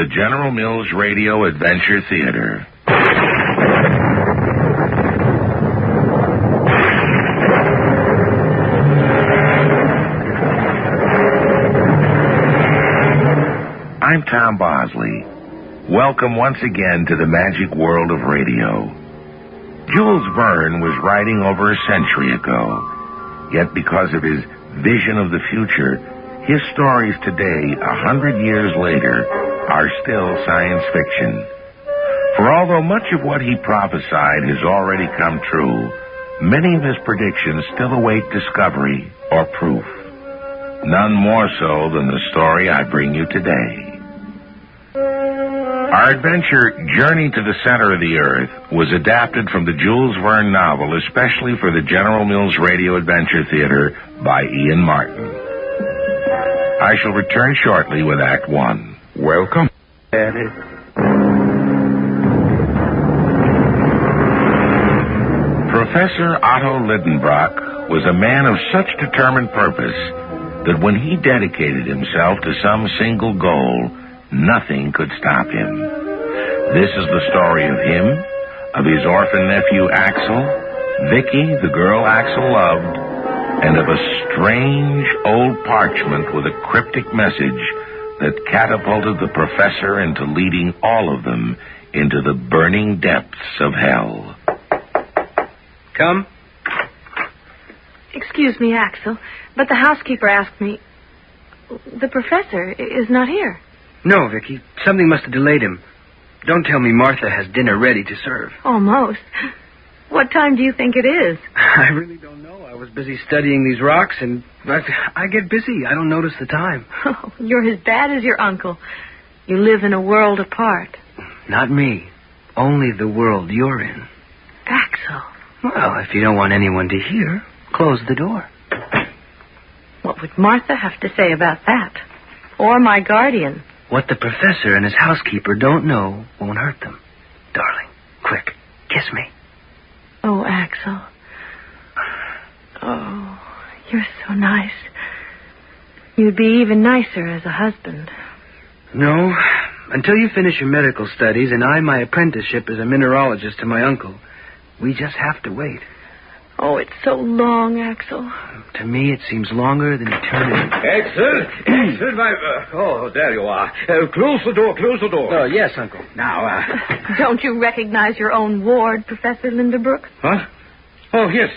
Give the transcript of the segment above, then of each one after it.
the General Mills Radio Adventure Theater. I'm Tom Bosley. Welcome once again to the magic world of radio. Jules Verne was writing over a century ago, yet because of his vision of the future, his stories today, 100 years later, are still science fiction. For although much of what he prophesied has already come true, many of his predictions still await discovery or proof. None more so than the story I bring you today. Our adventure, Journey to the Center of the Earth, was adapted from the Jules Verne novel, especially for the General Mills Radio Adventure Theater by Ian Martin. I shall return shortly with Act One. Welcome, Daddy. Professor Otto Lidenbrock was a man of such determined purpose that when he dedicated himself to some single goal, nothing could stop him. This is the story of him, of his orphan nephew Axel, Vicky, the girl Axel loved, and of a strange old parchment with a cryptic message that catapulted the professor into leading all of them into the burning depths of hell. Come. Excuse me, Axel, but the housekeeper asked me... The professor is not here. No, Vicky. Something must have delayed him. Don't tell me Martha has dinner ready to serve. Almost. What time do you think it is? I really don't know. I was busy studying these rocks, and I get busy. I don't notice the time. Oh, you're as bad as your uncle. You live in a world apart. Not me. Only the world you're in. Axel. Well, if you don't want anyone to hear, close the door. What would Martha have to say about that? Or my guardian? What the professor and his housekeeper don't know won't hurt them. Darling, quick, kiss me. Oh, Axel. Oh, you're so nice. You'd be even nicer as a husband. No, until you finish your medical studies and I my apprenticeship as a mineralogist to my uncle, we just have to wait. Oh, it's so long, Axel. To me, it seems longer than eternity. Axel, oh, there you are. Close the door, close the door. Oh, yes, Uncle. Now, Don't you recognize your own ward, Professor Lindenbrook? What? Oh, yes,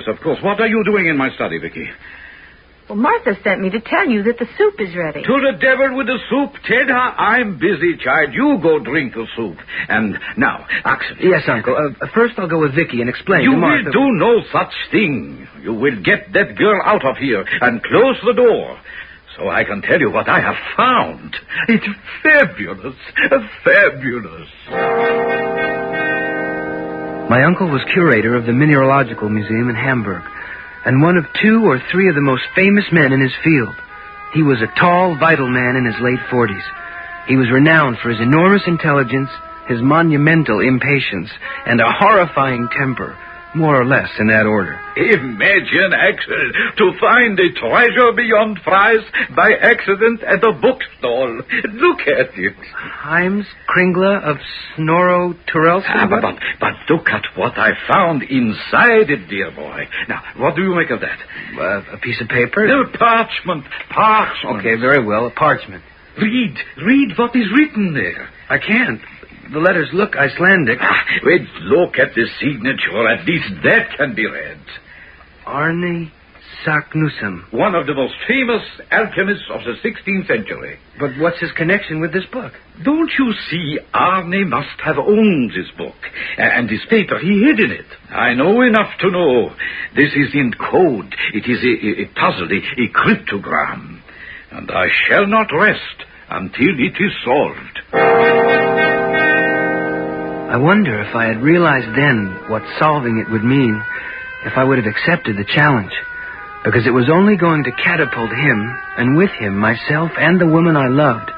of course. What are you doing in my study, Vicky? Well, Martha sent me to tell you that the soup is ready. To the devil with the soup, Ted. I'm busy, child. You go drink the soup. And now, Axel. Yes, Uncle. First I'll go with Vicky and explain You to Martha. will do no such thing. You will get that girl out of here and close the door. So I can tell you what I have found. It's fabulous. Fabulous. My uncle was curator of the Mineralogical Museum in Hamburg, and one of 2 or 3 of the most famous men in his field. He was a tall, vital man in his late 40s. He was renowned for his enormous intelligence, his monumental impatience, and a horrifying temper, more or less in that order. Imagine, Axel, to find a treasure beyond price by accident at a bookstall. Look at it. Heims Kringla of Snorro Turelson. But look at what I found inside it, dear boy. Now, what do you make of that? A piece of paper? No, parchment. Okay, very well, a parchment. Read what is written there. I can't. The letters look Icelandic. Wait, look at the signature. At least that can be read. Arne Saknussemm. One of the most famous alchemists of the 16th century. But what's his connection with this book? Don't you see, Arne must have owned this book. And this paper he hid in it. I know enough to know. This is in code. It is a puzzle, a cryptogram. And I shall not rest until it is solved. I wonder if I had realized then what solving it would mean, if I would have accepted the challenge, because it was only going to catapult him, and with him myself and the woman I loved,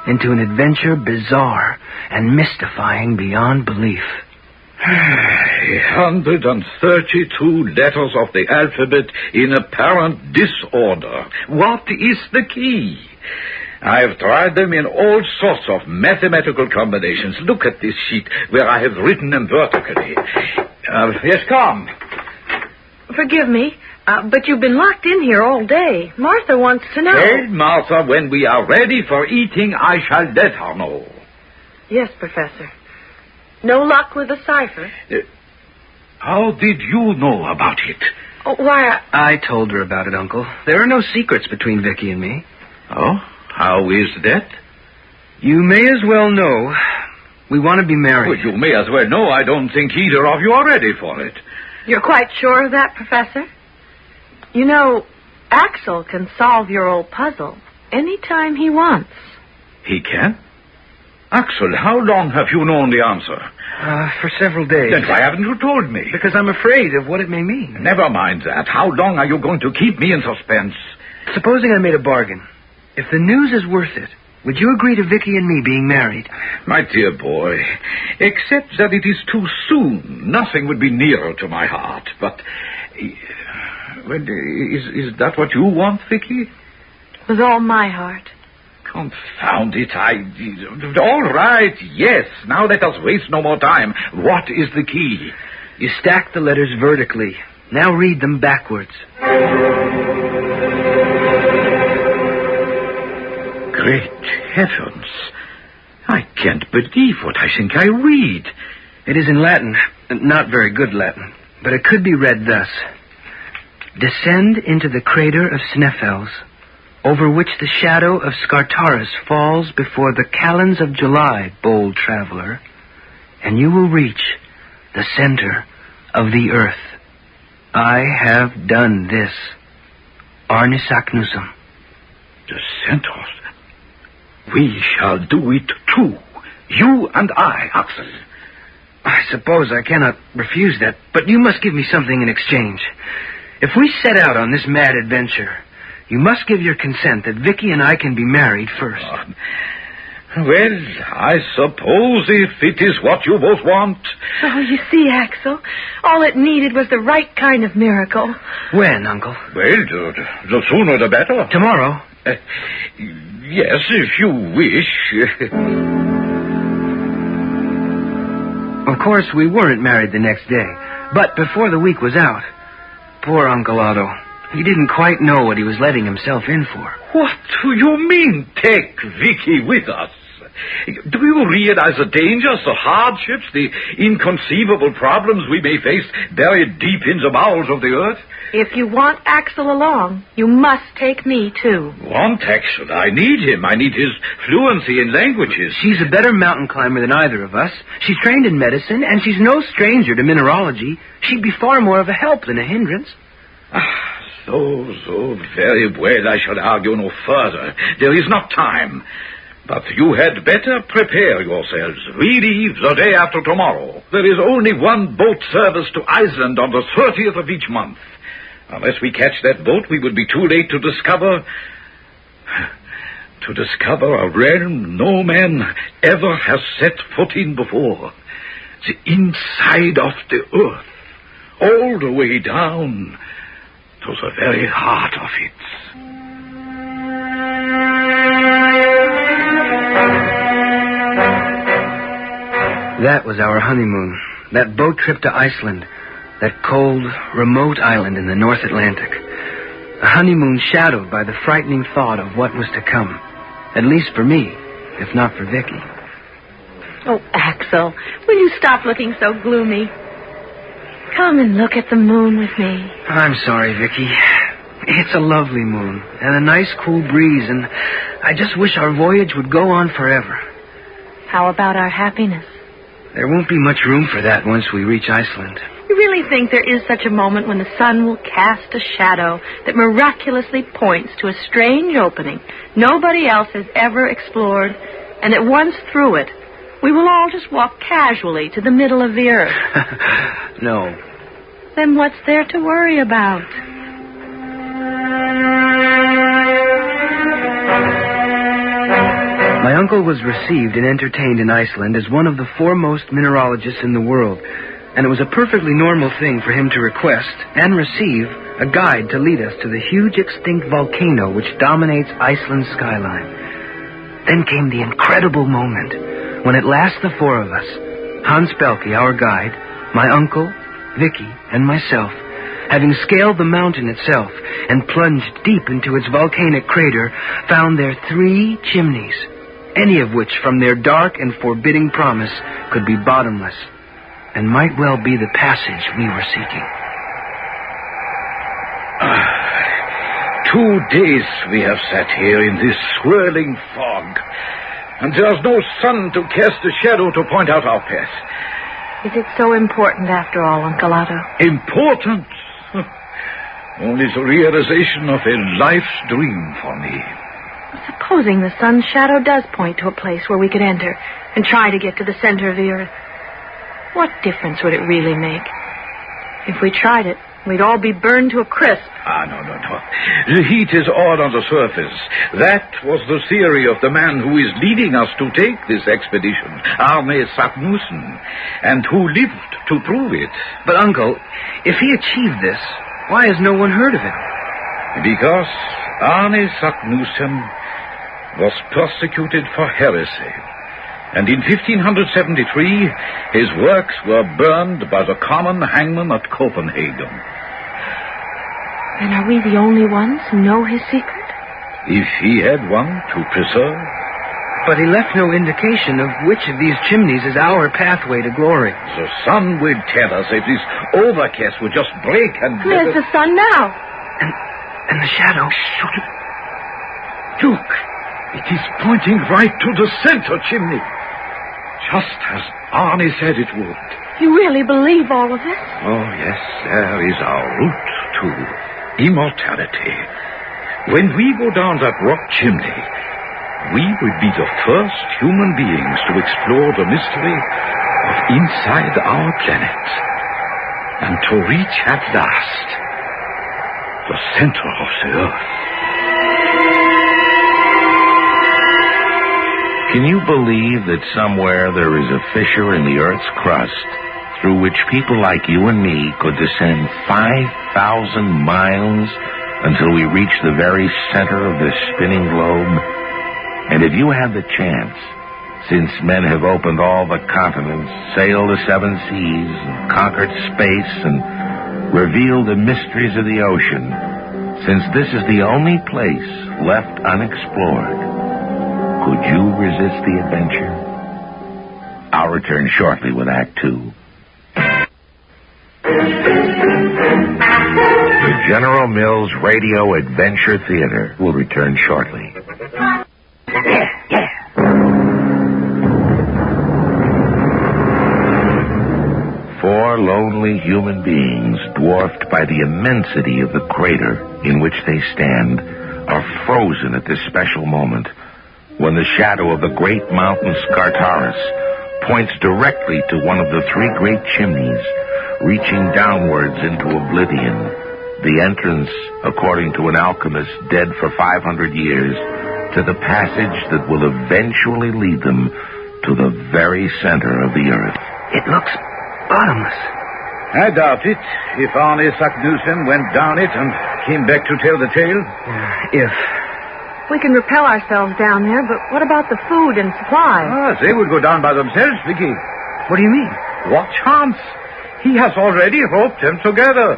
into an adventure bizarre and mystifying beyond belief. 132 letters of the alphabet in apparent disorder. What is the key? I have tried them in all sorts of mathematical combinations. Look at this sheet where I have written them vertically. Yes, come. Forgive me, but you've been locked in here all day. Martha wants to know. Tell Martha when we are ready for eating, I shall let her know. Yes, Professor. No luck with the cipher? How did you know about it? Oh, why, I told her about it, Uncle. There are no secrets between Vicky and me. Oh? How is that? You may as well know we want to be married. Well, you may as well know I don't think either of you are ready for it. You're quite sure of that, Professor? You know, Axel can solve your old puzzle any time he wants. He can? Axel, how long have you known the answer? For several days. Then why haven't you told me? Because I'm afraid of what it may mean. Never mind that. How long are you going to keep me in suspense? Supposing I made a bargain. If the news is worth it, would you agree to Vicky and me being married? My dear boy, except that it is too soon, nothing would be nearer to my heart. But, well, is that what you want, Vicky? With all my heart. Confound it, all right, yes. Now let us waste no more time. What is the key? You stack the letters vertically. Now read them backwards. Great heavens. I can't believe what I think I read. It is in Latin. Not very good Latin. But it could be read thus. Descend into the crater of Sneffels, over which the shadow of Scartaris falls before the calends of July, bold traveler, and you will reach the center of the earth. I have done this. Arne Saknussemm. The center. We shall do it too. You and I, Axel. I suppose I cannot refuse that, but you must give me something in exchange. If we set out on this mad adventure, you must give your consent that Vicky and I can be married first. Well, I suppose if it is what you both want. Oh, you see, Axel, all it needed was the right kind of miracle. When, Uncle? Well, the sooner the better. Tomorrow? Yes, if you wish. Of course, we weren't married the next day, but before the week was out, poor Uncle Otto, he didn't quite know what he was letting himself in for. What do you mean, take Vicky with us? Do you realize the dangers, the hardships, the inconceivable problems we may face buried deep in the bowels of the earth? If you want Axel along, you must take me, too. Want Axel? I need him. I need his fluency in languages. She's a better mountain climber than either of us. She's trained in medicine, and she's no stranger to mineralogy. She'd be far more of a help than a hindrance. So very well. I shall argue no further. There is not time. But you had better prepare yourselves. We leave the day after tomorrow. There is only one boat service to Iceland on the 30th of each month. Unless we catch that boat, we would be too late to discover a realm no man ever has set foot in before. The inside of the earth, all the way down to the very heart of it. That was our honeymoon. That boat trip to Iceland. That cold, remote island in the North Atlantic. A honeymoon shadowed by the frightening thought of what was to come. At least for me, if not for Vicky. Oh, Axel, will you stop looking so gloomy? Come and look at the moon with me. I'm sorry, Vicky. It's a lovely moon, and a nice cool breeze, and I just wish our voyage would go on forever. How about our happiness? There won't be much room for that once we reach Iceland. You really think there is such a moment when the sun will cast a shadow that miraculously points to a strange opening nobody else has ever explored, and that once through it, we will all just walk casually to the middle of the earth? No. Then what's there to worry about? My uncle was received and entertained in Iceland as one of the foremost mineralogists in the world, and it was a perfectly normal thing for him to request and receive a guide to lead us to the huge extinct volcano which dominates Iceland's skyline. Then came the incredible moment when at last the four of us, Hans Belke, our guide, my uncle, Vicky, and myself, having scaled the mountain itself and plunged deep into its volcanic crater, found there 3 chimneys, any of which from their dark and forbidding promise could be bottomless and might well be the passage we were seeking. 2 days we have sat here in this swirling fog, and there's no sun to cast a shadow to point out our path. Is it so important after all, Uncle Otto? Important? Only the realization of a life's dream for me. Supposing the sun's shadow does point to a place where we could enter and try to get to the center of the earth, what difference would it really make? If we tried it, we'd all be burned to a crisp. No. The heat is all on the surface. That was the theory of the man who is leading us to take this expedition, Arne Saknussen, and who lived to prove it. But, Uncle, if he achieved this, why has no one heard of him? Because Arne Saknussen was persecuted for heresy. And in 1573, his works were burned by the common hangman at Copenhagen. And are we the only ones who know his secret? If he had one to preserve. But he left no indication of which of these chimneys is our pathway to glory. The sun will tell us if this overcast will just break and... There's the sun now. And the shadow. Look, it is pointing right to the center chimney. Just as Arne said it would. You really believe all of this? Oh, yes, there is our route to immortality. When we go down that rock chimney, we will be the first human beings to explore the mystery of inside our planet, and to reach at last the center of the earth. Can you believe that somewhere there is a fissure in the Earth's crust through which people like you and me could descend 5,000 miles until we reach the very center of this spinning globe? And if you had the chance, since men have opened all the continents, sailed the 7 seas, and conquered space, and revealed the mysteries of the ocean, since this is the only place left unexplored, could you resist the adventure? I'll return shortly with Act 2. The General Mills Radio Adventure Theater will return shortly. Four lonely human beings, dwarfed by the immensity of the crater in which they stand, are frozen at this special moment, when the shadow of the great mountain Scartaris points directly to one of the 3 great chimneys, reaching downwards into oblivion, the entrance, according to an alchemist dead for 500 years, to the passage that will eventually lead them to the very center of the earth. It looks bottomless. I doubt it, if Arne Saknussen went down it and came back to tell the tale. If... We can repel ourselves down there, but what about the food and supplies? They would go down by themselves, Vicky. What do you mean? What chance? He has already roped them together.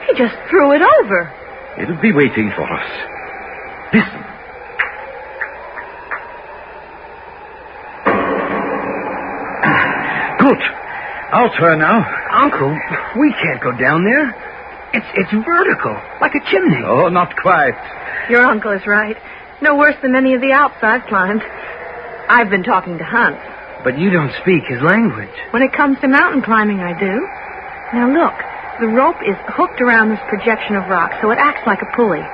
He just threw it over. It'll be waiting for us. Listen. Good. I'll turn now. Uncle, we can't go down there. It's vertical, like a chimney. Oh, not quite. Your uncle is right. No worse than many of the Alps I've climbed. I've been talking to Hans. But you don't speak his language. When it comes to mountain climbing, I do. Now look, the rope is hooked around this projection of rock, so it acts like a pulley.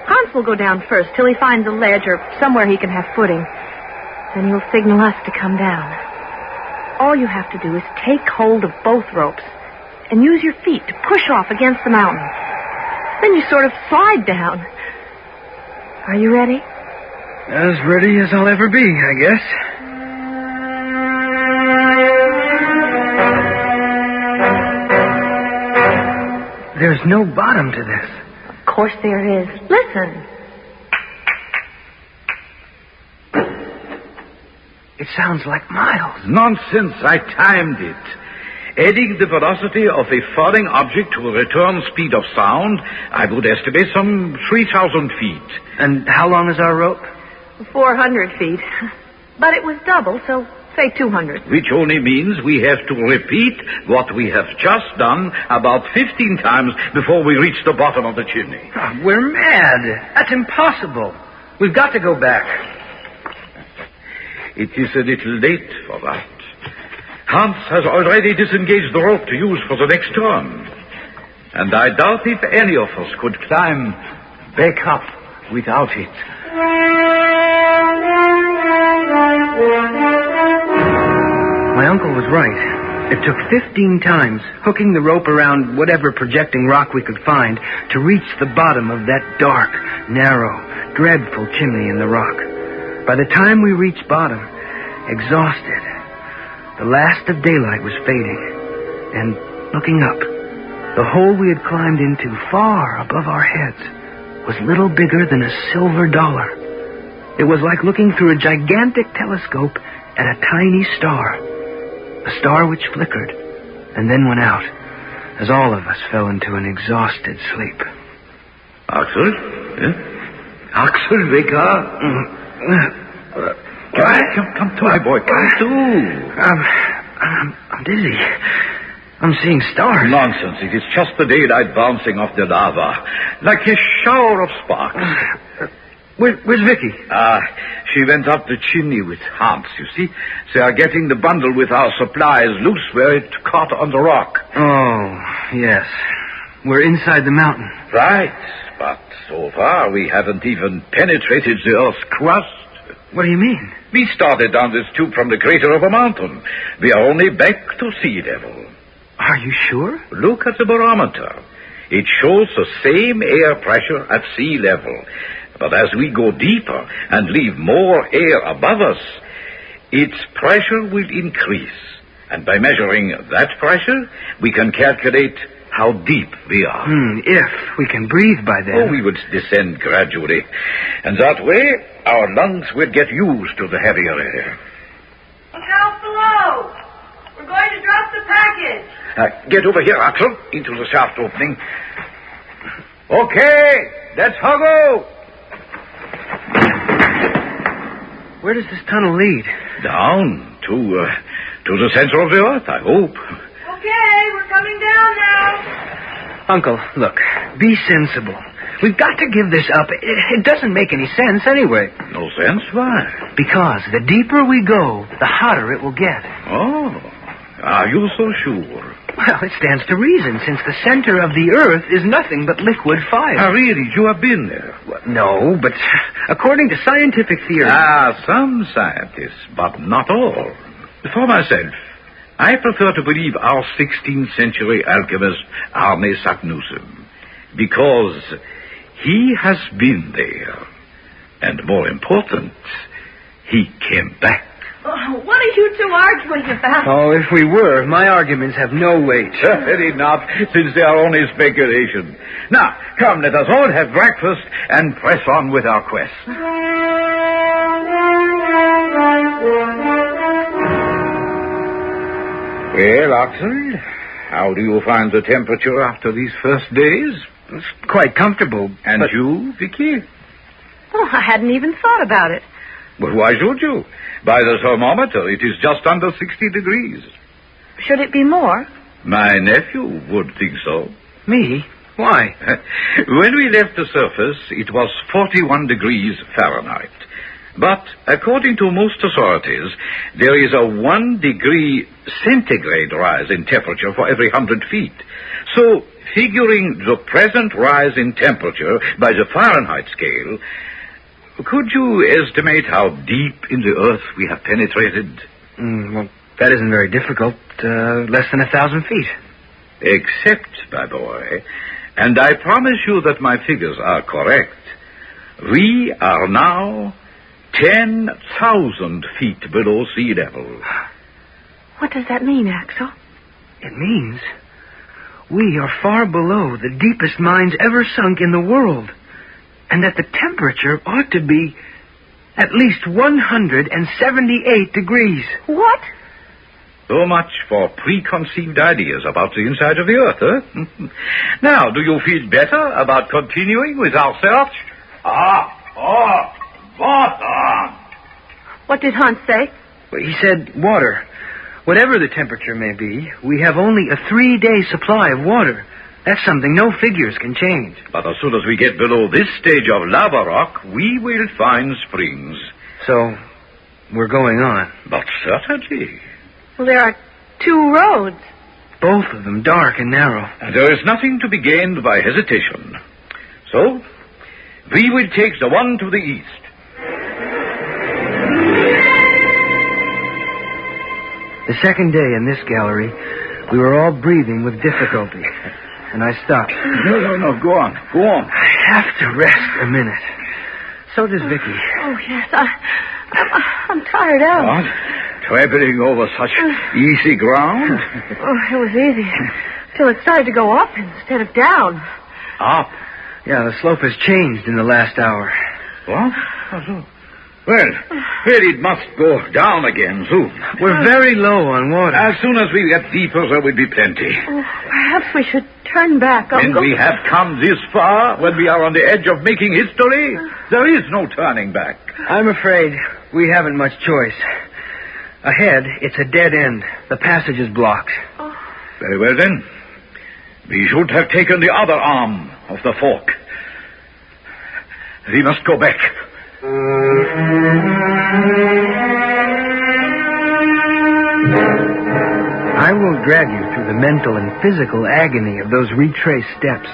Hans will go down first till he finds a ledge or somewhere he can have footing. Then he'll signal us to come down. All you have to do is take hold of both ropes and use your feet to push off against the mountain. Then you sort of slide down. Are you ready? As ready as I'll ever be, I guess. There's no bottom to this. Of course there is. Listen. It sounds like miles. Nonsense. I timed it. Adding the velocity of a falling object to a return speed of sound, I would estimate some 3,000 feet. And how long is our rope? 400 feet. But it was double, so say 200. Which only means we have to repeat what we have just done about 15 times before we reach the bottom of the chimney. Oh, we're mad. That's impossible. We've got to go back. It is a little late for that. Hans has already disengaged the rope to use for the next turn. And I doubt if any of us could climb back up without it. My uncle was right. It took 15 times, hooking the rope around whatever projecting rock we could find, to reach the bottom of that dark, narrow, dreadful chimney in the rock. By the time we reached bottom, exhausted, the last of daylight was fading. And looking up, the hole we had climbed into far above our heads was little bigger than a silver dollar. It was like looking through a gigantic telescope at a tiny star. A star which flickered and then went out as all of us fell into an exhausted sleep. Axel? Axel, wake up. Come to, my boy. Come to. I'm dizzy. I'm seeing stars. Nonsense. It is just the daylight bouncing off the lava, like a shower of sparks. Where's Vicky? She went up the chimney with Hans, you see. They are getting the bundle with our supplies loose where it caught on the rock. Oh, yes. We're inside the mountain. Right. But so far, we haven't even penetrated the Earth's crust. What do you mean? We started down this tube from the crater of a mountain. We are only back to sea level. Are you sure? Look at the barometer. It shows the same air pressure at sea level. But as we go deeper and leave more air above us, its pressure will increase. And by measuring that pressure, we can calculate how deep we are. If we can breathe by then. Oh, we would descend gradually. And that way, our lungs will get used to the heavier air. Look out below. We're going to drop the package. Get over here, Axel, into the shaft opening. Okay, let's huggle. Where does this tunnel lead? Down to the center of the earth, I hope. Okay, we're coming down now. Uncle, look, be sensible. We've got to give this up. It doesn't make any sense anyway. No sense? Why? Because the deeper we go, the hotter it will get. Oh, are you so sure? Well, it stands to reason, since the center of the earth is nothing but liquid fire. Really? You have been there? Well, no, but according to scientific theory... Some scientists, but not all. For myself, I prefer to believe our 16th century alchemist, Arne Saknussemm, because he has been there. And more important, he came back. Oh, what are you two arguing about? Oh, if we were, my arguments have no weight. Enough, since they are only speculation. Now, come, let us all have breakfast and press on with our quest. Well, Axel, how do you find the temperature after these first days? It's quite comfortable. And you, Vicky? Oh, I hadn't even thought about it. But why should you? By the thermometer, it is just under 60 degrees. Should it be more? My nephew would think so. Me? Why? When we left the surface, it was 41 degrees Fahrenheit. But according to most authorities, there is a 1 degree centigrade rise in temperature for every 100 feet. So, figuring the present rise in temperature by the Fahrenheit scale, could you estimate how deep in the earth we have penetrated? Well, that isn't very difficult. Less than 1,000 feet. Except, my boy, and I promise you that my figures are correct, we are now 10,000 feet below sea level. What does that mean, Axel? It means we are far below the deepest mines ever sunk in the world, and that the temperature ought to be at least 178 degrees. What? So much for preconceived ideas about the inside of the Earth, huh? Now, do you feel better about continuing with our search? Water! What did Hans say? He said water. Whatever the temperature may be, we have only a 3-day supply of water. That's something no figures can change. But as soon as we get below this stage of lava rock, we will find springs. So, we're going on. But certainly. Well, there are 2 roads. Both of them dark and narrow. And there is nothing to be gained by hesitation. So, we will take the one to the east. The second day in this gallery, we were all breathing with difficulty. And I stopped. No, go on. I have to rest a minute. So does Vicky. Oh, yes, I'm tired out. What? Traveling over such easy ground? Oh, it was easy. Till it started to go up instead of down. Up? Yeah, the slope has changed in the last hour. What? Well, it must go down again soon. We're very low on water. As soon as we get deeper, there will be plenty. Oh, perhaps we should turn back. When we have come this far, when we are on the edge of making history, there is no turning back. I'm afraid we haven't much choice. Ahead, it's a dead end. The passage is blocked. Oh. Very well, then. We should have taken the other arm of the fork. We must go back. I won't drag you through the mental and physical agony of those retraced steps.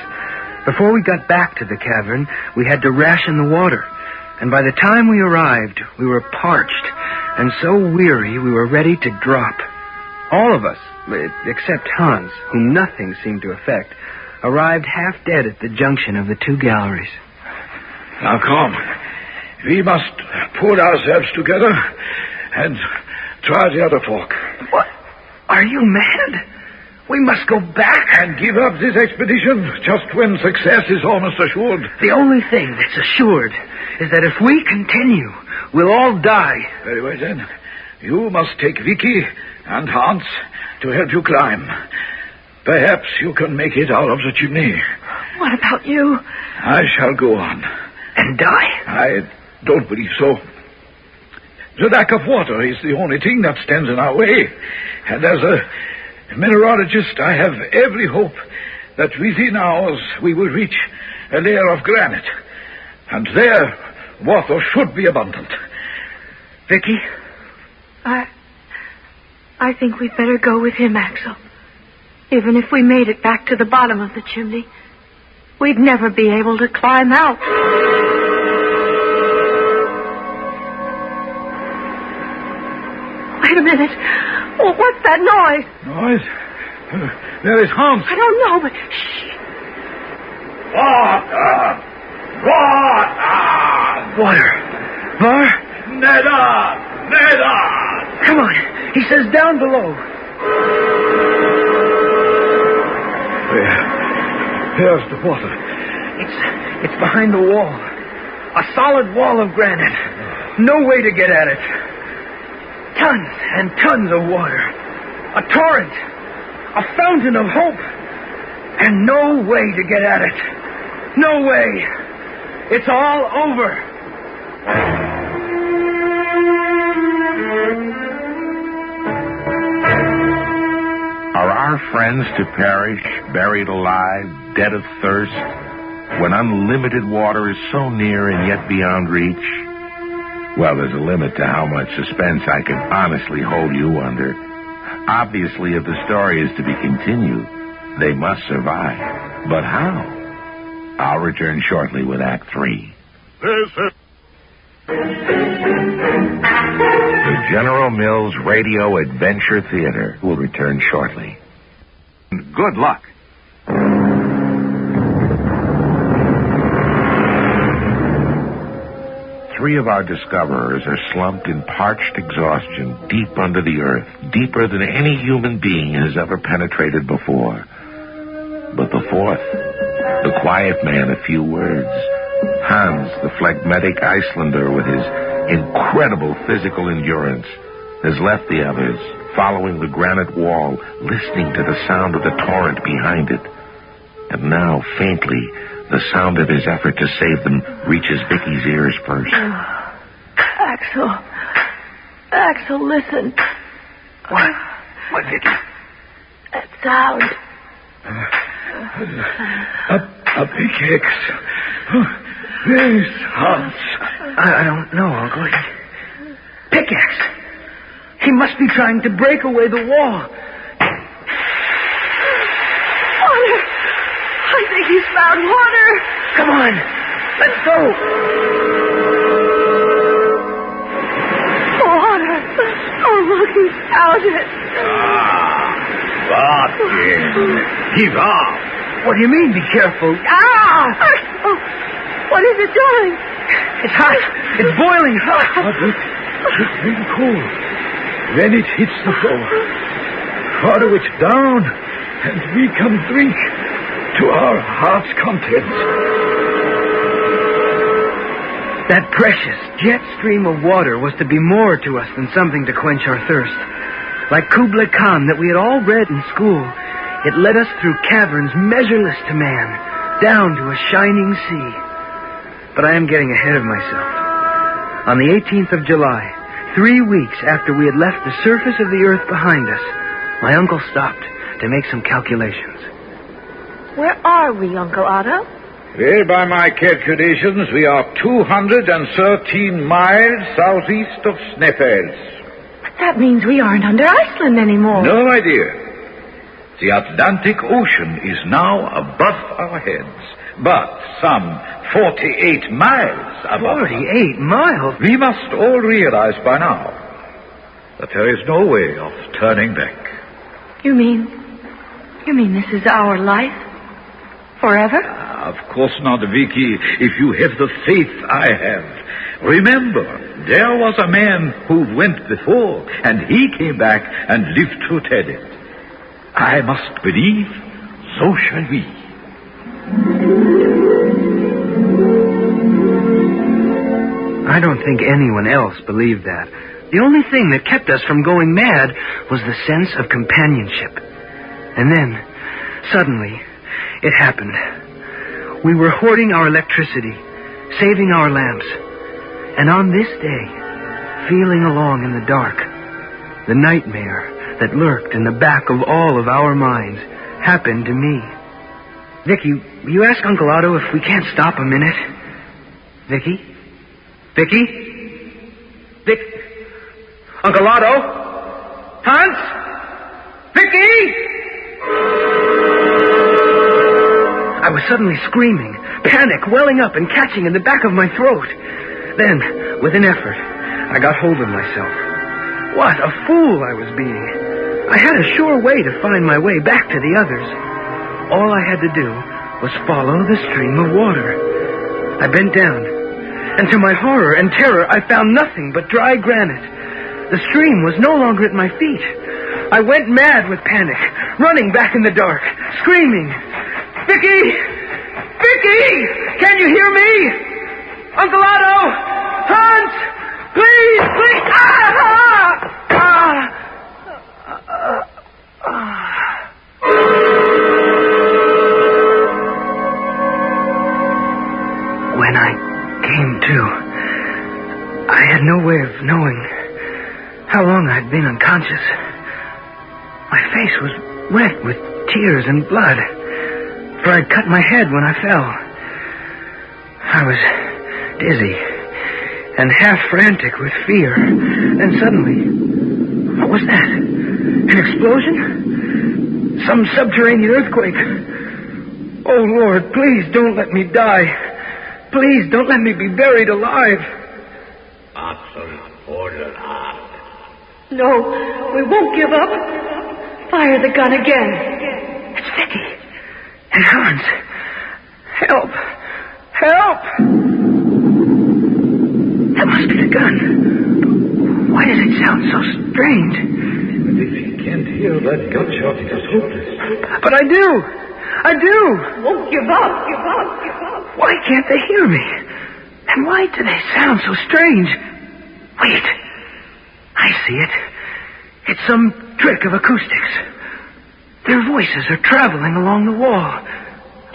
Before we got back to the cavern, we had to ration the water. And by the time we arrived, we were parched and so weary we were ready to drop. All of us, except Hans, whom nothing seemed to affect, arrived half dead at the junction of the 2 galleries. Now, come. We must pull ourselves together and try the other fork. What? Are you mad? We must go back. And give up this expedition just when success is almost assured. The only thing that's assured is that if we continue, we'll all die. Very well, then. You must take Vicky and Hans to help you climb. Perhaps you can make it out of the chimney. What about you? I shall go on. And die? I don't believe so. The lack of water is the only thing that stands in our way. And as a mineralogist, I have every hope that within hours we will reach a layer of granite. And there, water should be abundant. Vicky? I think we'd better go with him, Axel. Even if we made it back to the bottom of the chimney, we'd never be able to climb out. Wait a minute. Oh, what's that noise? Noise? There is Hans. I don't know, but shh. Water! Water. Var? Neda! Come on. He says down below. There's the water. It's behind the wall. A solid wall of granite. No way to get at it. Tons and tons of water. A torrent. A fountain of hope. And no way to get at it. No way. It's all over. Are our friends to perish, buried alive, dead of thirst, when unlimited water is so near and yet beyond reach? Well, there's a limit to how much suspense I can honestly hold you under. Obviously, if the story is to be continued, they must survive. But how? I'll return shortly with Act 3. The General Mills Radio Adventure Theater will return shortly. Good luck. Three of our discoverers are slumped in parched exhaustion deep under the earth, deeper than any human being has ever penetrated before. fourth. The quiet man, a few words. Hans, the phlegmatic Icelander with his incredible physical endurance, has left the others, following the granite wall, listening to the sound of the torrent behind it. And now, faintly, the sound of his effort to save them reaches Vicky's ears first. Axel, listen. What? What, Vicky? That sound. A pickaxe. Where's Hans? I don't know, Uncle. Pickaxe. He must be trying to break away the wall. Water. I think he's found water. Come on. Let's go. Water. Oh, look, he's found it. He's off. What do you mean, be careful? Oh, what is it doing? It's hot. It's boiling hot. It's really cold. Then it hits the floor. Follow it down, and we can drink to our heart's contents. That precious jet stream of water was to be more to us than something to quench our thirst. Like Kubla Khan that we had all read in school, it led us through caverns measureless to man, down to a shining sea. But I am getting ahead of myself. On the 18th of July, 3 weeks after we had left the surface of the earth behind us, my uncle stopped to make some calculations. Where are we, Uncle Otto? Well, by my calculations, we are 213 miles southeast of Sneffels. But that means we aren't under Iceland anymore. No, my dear. The Atlantic Ocean is now above our heads, but some 48 miles above. 48 miles? We must all realize by now that there is no way of turning back. You mean this is our life? Forever? Of course not, Vicky, if you have the faith I have. Remember, there was a man who went before, and he came back and lived to tell it. I must believe, so shall we. I don't think anyone else believed that. The only thing that kept us from going mad was the sense of companionship. And then, suddenly, it happened. We were hoarding our electricity, saving our lamps. And on this day, feeling along in the dark, the nightmare that lurked in the back of all of our minds happened to me. Vicky, will you ask Uncle Otto if we can't stop a minute? Vicky? Vicky? Uncle Otto? Hans? Vicky? I was suddenly screaming, panic welling up and catching in the back of my throat. Then, with an effort, I got hold of myself. What a fool I was being. I had a sure way to find my way back to the others. All I had to do was follow the stream of water. I bent down, and to my horror and terror, I found nothing but dry granite. The stream was no longer at my feet. I went mad with panic, running back in the dark, screaming, "Vicky! Vicky! Can you hear me? Uncle Otto! Hans! Please! Please! When I came to, I had no way of knowing how long I'd been unconscious. My face was wet with tears and blood, for I'd cut my head when I fell. I was dizzy and half frantic with fear. Then suddenly, what was that? An explosion? Some subterranean earthquake? Oh, Lord, please don't let me die. Please don't let me be buried alive. No, we won't give up. Fire the gun again. It's Vicky. And Hans. Help. Help! That must be the gun. Why does it sound so strange? If he can't hear that gunshot, it is hopeless. But I do. I do. Won't give up. Give up. Give up. Why can't they hear me? And why do they sound so strange? Wait. I see it. It's some trick of acoustics. Their voices are traveling along the wall,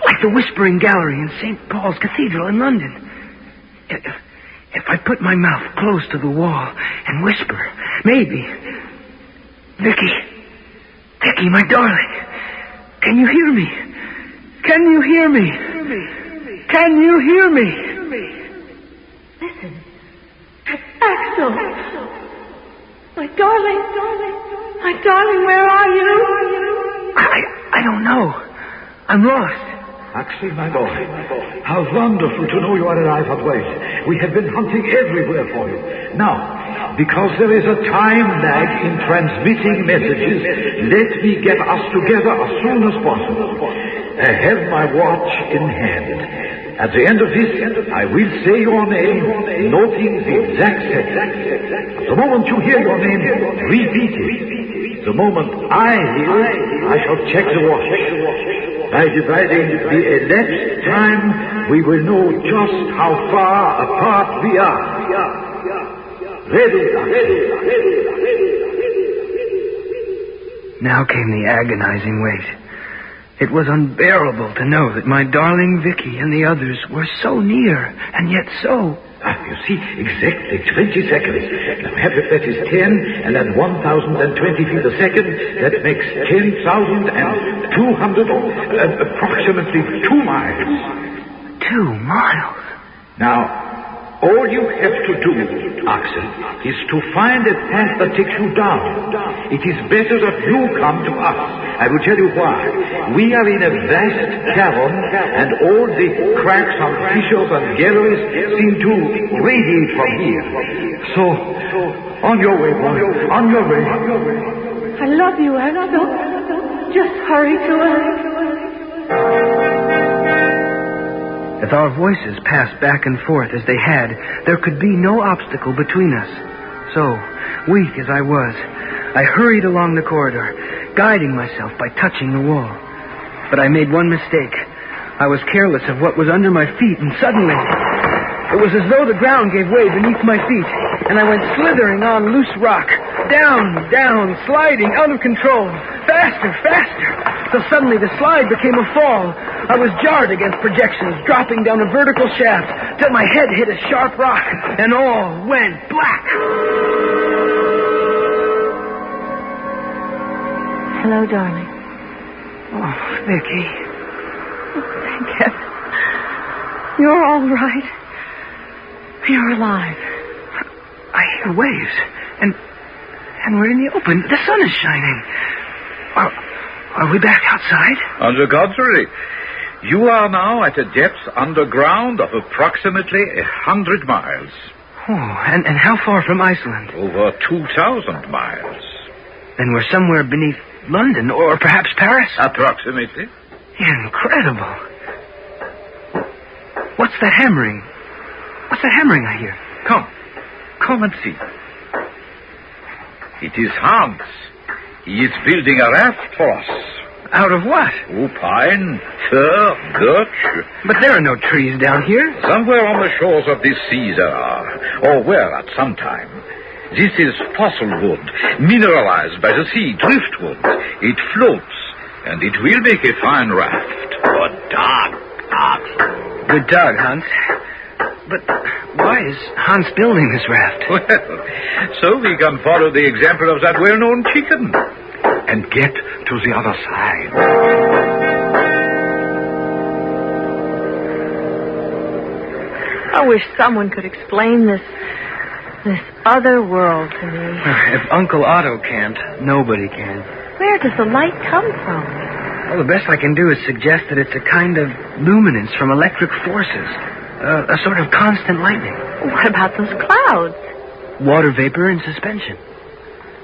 like the whispering gallery in St. Paul's Cathedral in London. If I put my mouth close to the wall and whisper, maybe... Vicky, my darling, can you hear me? Can you hear me? Can you hear me? Listen. Axel. My darling, where are you? I don't know. I'm lost. Axel, my boy, how wonderful to know you are alive at last. We have been hunting everywhere for you. Now, because there is a time lag in transmitting messages, let me get us together as soon as possible. I have my watch in hand. At the end of this, I will say your name, noting the exact second. The moment you hear your name, repeat it. The moment I hear it, I shall check the watch. By dividing the elapsed time, we will know just how far apart we are. Ready. Now came the agonizing wait. It was unbearable to know that my darling Vicky and the others were so near, and yet so... You see, exactly 20 seconds. Now, half of that is 10, and at 1,020 feet a second, that makes 10,200, approximately 2 miles. 2 miles? Now, all you have to do, Axel, is to find a path that takes you down. It is better that you come to us. I will tell you why. We are in a vast cavern, and all the cracks and fissures and galleries seem to radiate from here. So, on your way, boy. On your way. I love you, Axel. Just hurry to us. If our voices passed back and forth as they had, there could be no obstacle between us. So, weak as I was, I hurried along the corridor, guiding myself by touching the wall. But I made one mistake. I was careless of what was under my feet, and suddenly, it was as though the ground gave way beneath my feet, and I went slithering on loose rock, down, sliding, out of control, faster, till suddenly the slide became a fall. I was jarred against projections, dropping down a vertical shaft, till my head hit a sharp rock, and all went black. Hello, darling. Oh, Vicky. Thank heaven. You're all right. You're alive. I hear waves, and we're in the open. The sun is shining. Are we back outside? On the contrary, you are now at a depth underground of approximately 100 miles. Oh, and how far from Iceland? Over 2,000 miles. Then we're somewhere beneath London, or perhaps Paris? Approximately. Incredible. What's that hammering? What's that hammering I hear? Come and see. It is Hans. He is building a raft for us. Out of what? Oh, pine, fir, birch. But there are no trees down here. Somewhere on the shores of this sea there are, or were at some time. This is fossil wood, mineralized by the sea, driftwood. It floats, and it will make a fine raft. Good dog, Hans. Good dog, Hans. But why is Hans building this raft? Well, so we can follow the example of that well-known chicken and get to the other side. I wish someone could explain this other world to me. If Uncle Otto can't, nobody can. Where does the light come from? Well, the best I can do is suggest that it's a kind of luminance from electric forces. A sort of constant lightning. What about those clouds? Water vapor in suspension.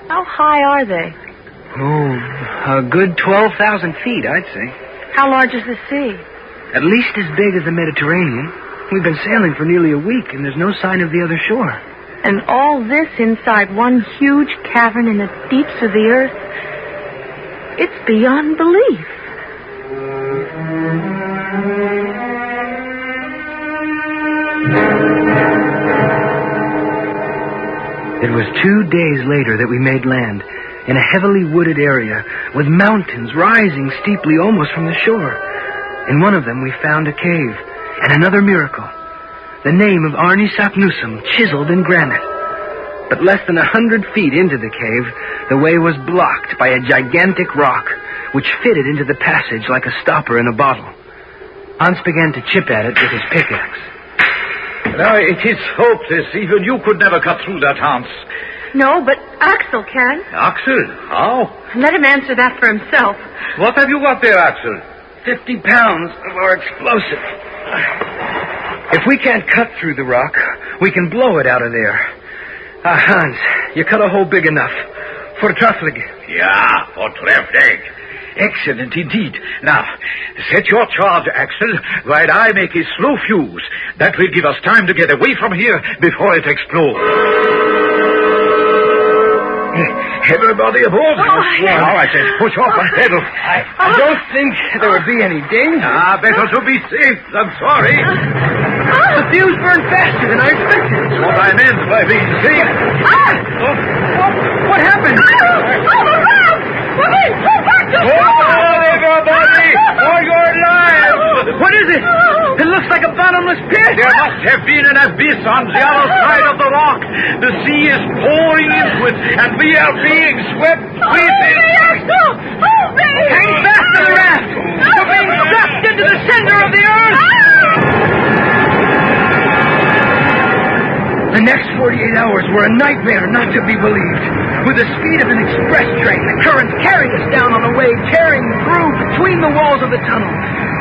How high are they? Oh, a good 12,000 feet, I'd say. How large is the sea? At least as big as the Mediterranean. We've been sailing for nearly a week, and there's no sign of the other shore. And all this inside one huge cavern in the deeps of the earth. It's beyond belief. It was 2 days later that we made land in a heavily wooded area with mountains rising steeply almost from the shore. In one of them we found a cave and another miracle. The name of Arne Saknussemm chiseled in granite. But less than 100 feet into the cave, the way was blocked by a gigantic rock, which fitted into the passage like a stopper in a bottle. Hans began to chip at it with his pickaxe. Now, it is hopeless. Even you could never cut through that, Hans. No, but Axel can. Axel? How? Let him answer that for himself. What have you got there, Axel? 50 pounds of our explosive. If we can't cut through the rock, we can blow it out of there. Hans, you cut a hole big enough. Fortreffelig. Yeah, fortreffelig. Excellent indeed. Now, set your charge, Axel, while I make a slow fuse. That will give us time to get away from here before it explodes. Everybody aboard. Now, I said, push off the pedal. I don't think there would be any danger. Better to be safe than sorry. The fuse burned faster than I expected. That's what I meant by being safe. What happened? Hold on, everybody, for your lives! What is it? It looks like a bottomless pit. There must have been an abyss on the other side of the rock. The sea is pouring into it, and we are being swept with it. Hang fast to the raft. We're being sucked into the center of the earth. The next 48 hours were a nightmare not to be believed. With the speed of an express train, the currents carried us down on the way, tearing through between the walls of the tunnel.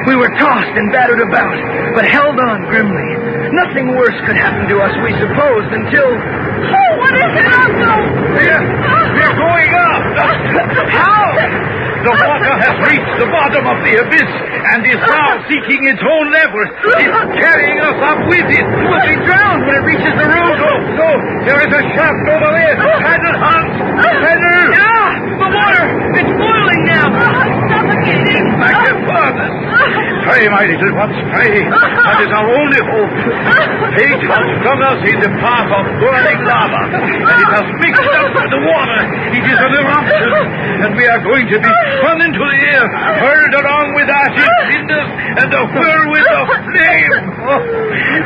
We were tossed and battered about, but held on grimly. Nothing worse could happen to us, we supposed, until... Oh, what is it, Uncle? We're going up. How? The water has reached the bottom of the abyss and is now seeking its own level. It's carrying us up with it. We'll be drowned when it reaches the roof. No, there is a shaft over there. Paddle, Hans. Paddle. The water! It's boiling now! Suffocating! Like the fathers. Pray, my little ones, pray. That is our only hope. Fate has flung us in the path of burning lava, and it has mixed up with the water. It is an eruption, and we are going to be spun into the air, hurled along with ashes, cinders, and the whirlwind of flame. Oh,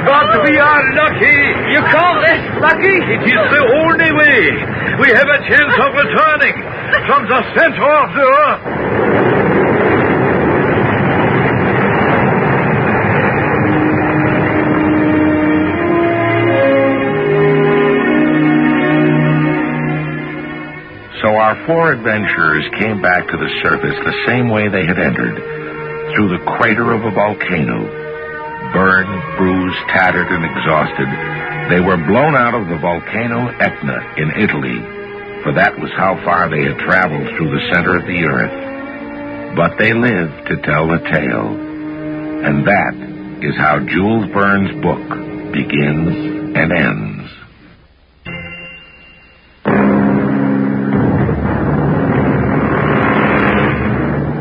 but we are lucky. You call this lucky? It is the only way. We have a chance of returning from the center of the earth. So our four adventurers came back to the surface the same way they had entered, through the crater of a volcano. Burned, bruised, tattered, and exhausted, they were blown out of the volcano Etna in Italy, for that was how far they had traveled through the center of the earth. But they lived to tell the tale, and that is how Jules Verne's book begins and ends.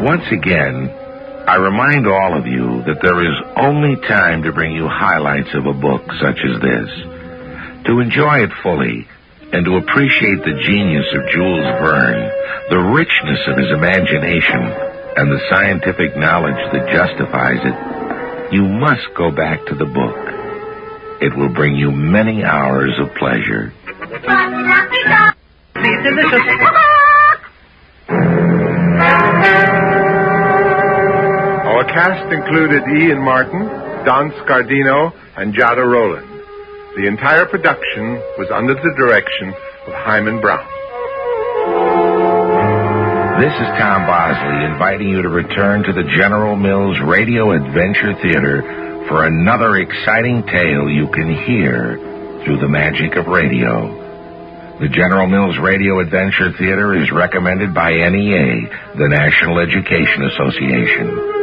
Once again, I remind all of you that there is only time to bring you highlights of a book such as this. To enjoy it fully and to appreciate the genius of Jules Verne, the richness of his imagination, and the scientific knowledge that justifies it, you must go back to the book. It will bring you many hours of pleasure. Delicious. Our cast included Ian Martin, Don Scardino, and Jada Rowland. The entire production was under the direction of Hyman Brown. This is Tom Bosley inviting you to return to the General Mills Radio Adventure Theater for another exciting tale you can hear through the magic of radio. The General Mills Radio Adventure Theater is recommended by NEA, the National Education Association.